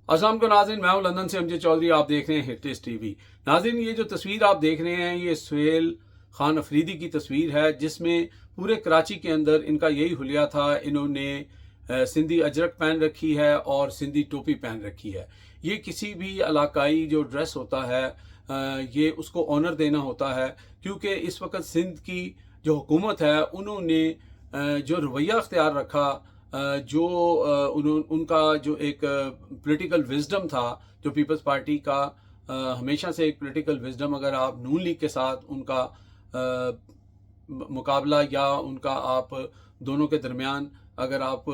अस्सलाम को नाज़रीन, मैं हूं लंदन से अमजद चौधरी। आप देख रहे हैं हिट टीवी। नाज़रीन, ये जो तस्वीर आप देख रहे हैं ये सुहेल खान अफरीदी की तस्वीर है, जिसमें पूरे कराची के अंदर इनका यही हुलिया था। इन्होंने सिंधी अजरक पहन रखी है और सिंधी टोपी पहन रखी है। ये किसी भी इलाकाई जो ड्रेस होता है ये उसको ऑनर देना होता है, क्योंकि इस वक्त सिंध की जो हुकूमत है उन्होंने जो रवैया अख्तियार रखा, जो उनका जो एक पॉलिटिकल विजडम था, जो पीपल्स पार्टी का हमेशा से एक पॉलिटिकल विजडम, अगर आप नून लीग के साथ उनका मुकाबला या उनका आप दोनों के दरमियान अगर आप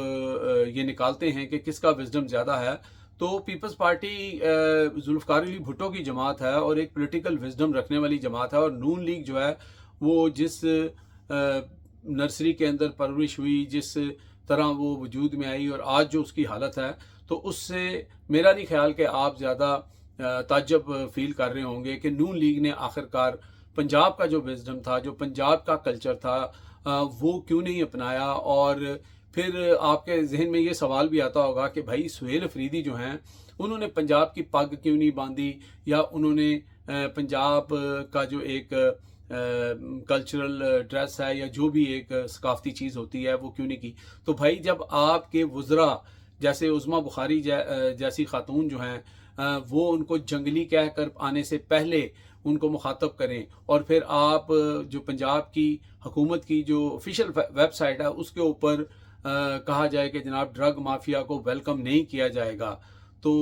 ये निकालते हैं कि किसका विजडम ज़्यादा है, तो पीपल्स पार्टी जुल्फ़िकार अली भुट्टो की जमात है और एक पॉलिटिकल विजडम रखने वाली जमात है। और नून लीग जो है वो जिस नर्सरी के अंदर परवरिश हुई, जिस तरह वो वजूद में आई और आज जो उसकी हालत है, तो उससे मेरा नहीं ख्याल कि आप ज़्यादा ताज्जुब फील कर रहे होंगे कि नून लीग ने आखिरकार पंजाब का जो विजडम था, जो पंजाब का कल्चर था, वो क्यों नहीं अपनाया। और फिर आपके जहन में ये सवाल भी आता होगा कि भाई सुहेल अफरीदी जो हैं उन्होंने पंजाब की पग क्यों नहीं बांधी, या उन्होंने पंजाब का जो एक कल्चरल ड्रेस है या जो भी एक सकाफती चीज़ होती है वो क्यों नहीं की। तो भाई, जब आपके वज़रा जैसे उज़मा बुखारी जैसी खातून जो हैं वो उनको जंगली कह कर आने से पहले उनको मुखातब करें, और फिर आप जो पंजाब की हुकूमत की जो ऑफिशियल वेबसाइट है उसके ऊपर कहा जाए कि जनाब ड्रग माफिया को वेलकम नहीं किया जाएगा, तो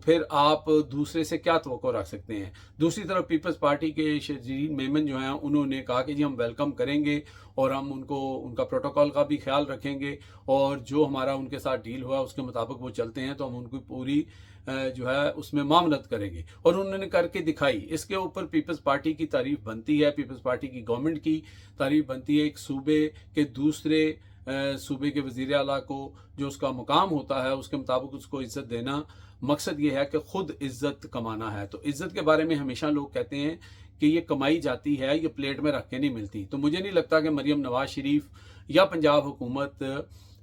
फिर आप दूसरे से क्या तवक्को रख सकते हैं। दूसरी तरफ पीपल्स पार्टी के शजीन मेमन जो हैं उन्होंने कहा कि जी हम वेलकम करेंगे और हम उनको उनका प्रोटोकॉल का भी ख्याल रखेंगे, और जो हमारा उनके साथ डील हुआ उसके मुताबिक वो चलते हैं, तो हम उनकी पूरी जो है उसमें मामलत करेंगे। और उन्होंने करके दिखाई। इसके ऊपर पीपल्स पार्टी की तारीफ बनती है, पीपल्स पार्टी की गवर्नमेंट की तारीफ बनती है। एक सूबे के दूसरे सूबे के वज़ीर आला को जो उसका मुकाम होता है उसके मुताबिक उसको इज़्ज़त देना, मकसद ये है कि ख़ुद इज़्ज़त कमाना है। तो इज़्ज़त के बारे में हमेशा लोग कहते हैं कि ये कमाई जाती है, ये प्लेट में रख के नहीं मिलती। तो मुझे नहीं लगता कि मरियम नवाज शरीफ या पंजाब हुकूमत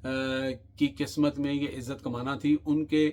की किस्मत में ये इज़्ज़त कमाना थी। उनके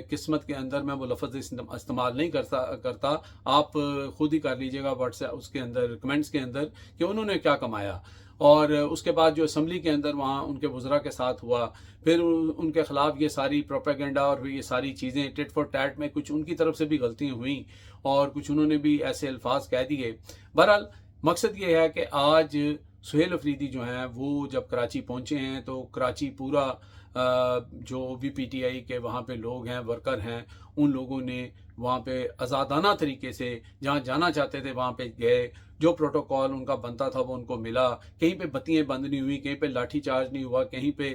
किस्मत के अंदर मैं वो लफ्ज़ इस्तेमाल नहीं करता। आप ख़ुद ही कर लीजिएगा व्हाट्सएप उसके अंदर कमेंट्स के अंदर कि उन्होंने क्या कमाया। और उसके बाद जो असम्बली के अंदर वहाँ उनके वज़रा के साथ हुआ, फिर उनके ख़िलाफ़ ये सारी प्रोपेगेंडा और ये सारी चीज़ें टिट फॉर टैट में कुछ उनकी तरफ से भी गलतियाँ हुई और कुछ उन्होंने भी ऐसे अल्फाज कह दिए। बहरहाल मकसद ये है कि आज सुहेल अफरीदी जो हैं वो जब कराची पहुँचे हैं तो कराची पूरा जो भी पीटीआई के वहाँ पे लोग हैं, वर्कर हैं, उन लोगों ने वहाँ पे आज़ादाना तरीके से जहाँ जाना चाहते थे वहाँ पे गए। जो प्रोटोकॉल उनका बनता था वो उनको मिला। कहीं पे बत्तियाँ बंद नहीं हुई, कहीं पे लाठी चार्ज नहीं हुआ, कहीं पे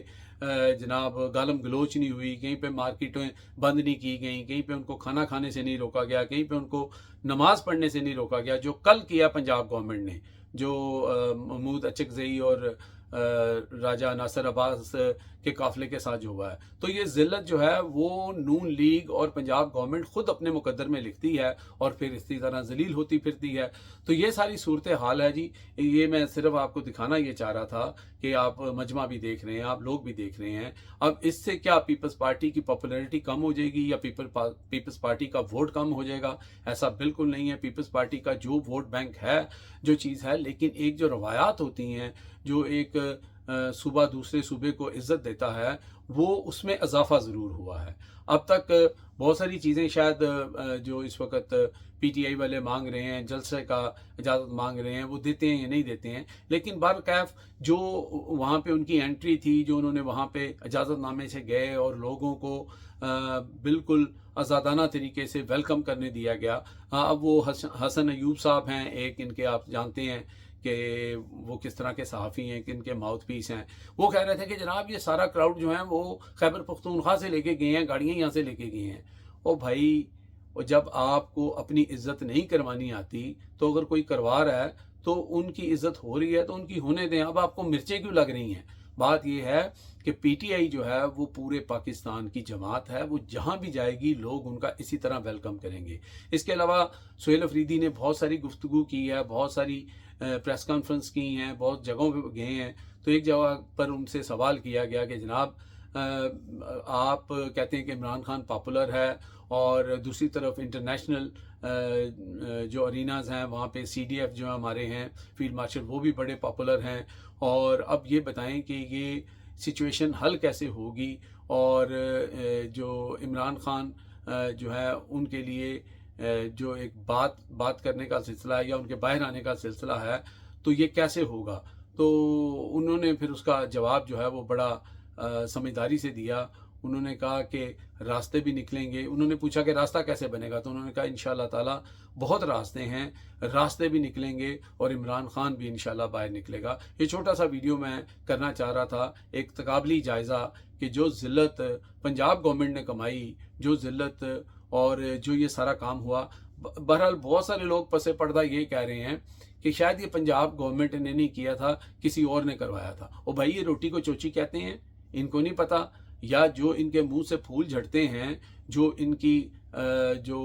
जनाब गालम गलोच नहीं हुई, कहीं पे मार्केटें बंद नहीं की गई, कहीं पे उनको खाना खाने से नहीं रोका गया, कहीं पे उनको नमाज पढ़ने से नहीं रोका गया। जो कल किया पंजाब गवर्नमेंट ने, जो महमूद अचकज़ई और राजा नासिर अब्बास के काफ़िले के साथ जो हुआ है, तो ये ज़िल्लत जो है वो नून लीग और पंजाब गवर्नमेंट ख़ुद अपने मुकद्दर में लिखती है और फिर इसी तरह जलील होती फिरती है। तो ये सारी सूरत हाल है जी। ये मैं सिर्फ आपको दिखाना ये चाह रहा था कि आप मजमा भी देख रहे हैं, आप लोग भी देख रहे हैं। अब इससे क्या पीपल्स पार्टी की पॉपुलैरिटी कम हो जाएगी या पीपल्स पार्टी का वोट कम हो जाएगा? ऐसा बिल्कुल नहीं है। पीपल्स पार्टी का जो वोट बैंक है, जो चीज़ है, लेकिन एक जो रवायात होती हैं, जो एक सूबा दूसरे सूबे को इज़्ज़त देता है, वो उसमें इजाफा ज़रूर हुआ है। अब तक बहुत सारी चीज़ें शायद जो इस वक्त पीटीआई वाले मांग रहे हैं, जलसे का इजाज़त मांग रहे हैं, वो देते हैं या नहीं देते हैं, लेकिन बहरकैफ जो वहाँ पे उनकी एंट्री थी, जो उन्होंने वहाँ पे इजाज़तनामे से गए और लोगों को बिल्कुल आज़ादाना तरीके से वेलकम करने दिया गया। अब वो हसन अयूब साहब हैं, एक इनके आप जानते हैं कि वो किस तरह के सहाफ़ी हैं, कि इनके माउथ पीस हैं। वो कह रहे थे कि जनाब ये सारा क्राउड जो है वो खैबर पख्तूनख्वा से लेके गए हैं, गाड़ियाँ यहाँ से लेके गए हैं। ओ भाई, और जब आपको अपनी इज़्ज़त नहीं करवानी आती, तो अगर कोई करवा रहा है तो उनकी इज़्ज़त हो रही है तो उनकी होने दें। अब आपको मिर्चें क्यों लग रही हैं? बात यह है कि पीटीआई जो है वो पूरे पाकिस्तान की जमात है, वो जहाँ भी जाएगी लोग उनका इसी तरह वेलकम करेंगे। इसके अलावा सुहेल अफरीदी ने बहुत सारी गुफ्तगू की है, बहुत सारी प्रेस कॉन्फ्रेंस की हैं, बहुत जगहों पे गए हैं। तो एक जगह पर उनसे सवाल किया गया कि जनाब آپ कहते हैं कि इमरान खान पॉपुलर है और दूसरी तरफ इंटरनेशनल जो अरीनाज हैं वहाँ पे CDF जो हमारे हैं फील्ड मार्शल वो भी बड़े पॉपुलर हैं। और अब ये बताएं कि ये सिचुएशन हल कैसे होगी और जो इमरान खान जो है उनके लिए जो एक बात करने का सिलसिला है या उनके बाहर आने का सिलसिला है तो ये कैसे होगा। तो उन्होंने फिर उसका जवाब जो है वो बड़ा समझदारी से दिया। उन्होंने कहा कि रास्ते भी निकलेंगे। उन्होंने पूछा कि रास्ता कैसे बनेगा, तो उन्होंने कहा इंशाल्लाह ताला बहुत रास्ते हैं, रास्ते भी निकलेंगे और इमरान खान भी इंशाल्लाह बाहर निकलेगा। ये छोटा सा वीडियो मैं करना चाह रहा था, एक तकाबली जायज़ा कि जो ज़िल्लत पंजाब गवर्नमेंट ने कमाई, जो ज़िल्लत और जो ये सारा काम हुआ। बहरहाल बहुत सारे लोग पसे पर्दा ये कह रहे हैं कि शायद ये पंजाब गवर्नमेंट ने नहीं किया था, किसी और ने करवाया था। और भाई ये रोटी को चोची कहते हैं, इनको नहीं पता, या जो इनके मुंह से फूल झड़ते हैं, जो इनकी जो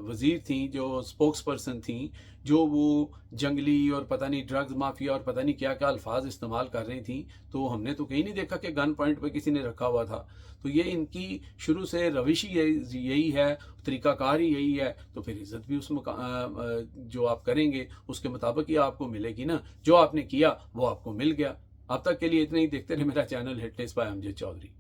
वज़ीर थी, जो स्पोक्स पर्सन थी, जो वो जंगली और पता नहीं ड्रग्स माफिया और पता नहीं क्या क्या अल्फाज इस्तेमाल कर रही थी, तो हमने तो कहीं नहीं देखा कि गन पॉइंट पे किसी ने रखा हुआ था। तो ये इनकी शुरू से रविश ही यही है, तरीक़ाकार ही यही है। तो फिर इज़्ज़त भी उस जो आप करेंगे उसके मुताबिक ही आपको मिलेगी ना। जो आपने किया वो आपको मिल गया। अब तक के लिए इतना ही। देखते रहे मेरा channel hitlist by Amjad Chaudhary.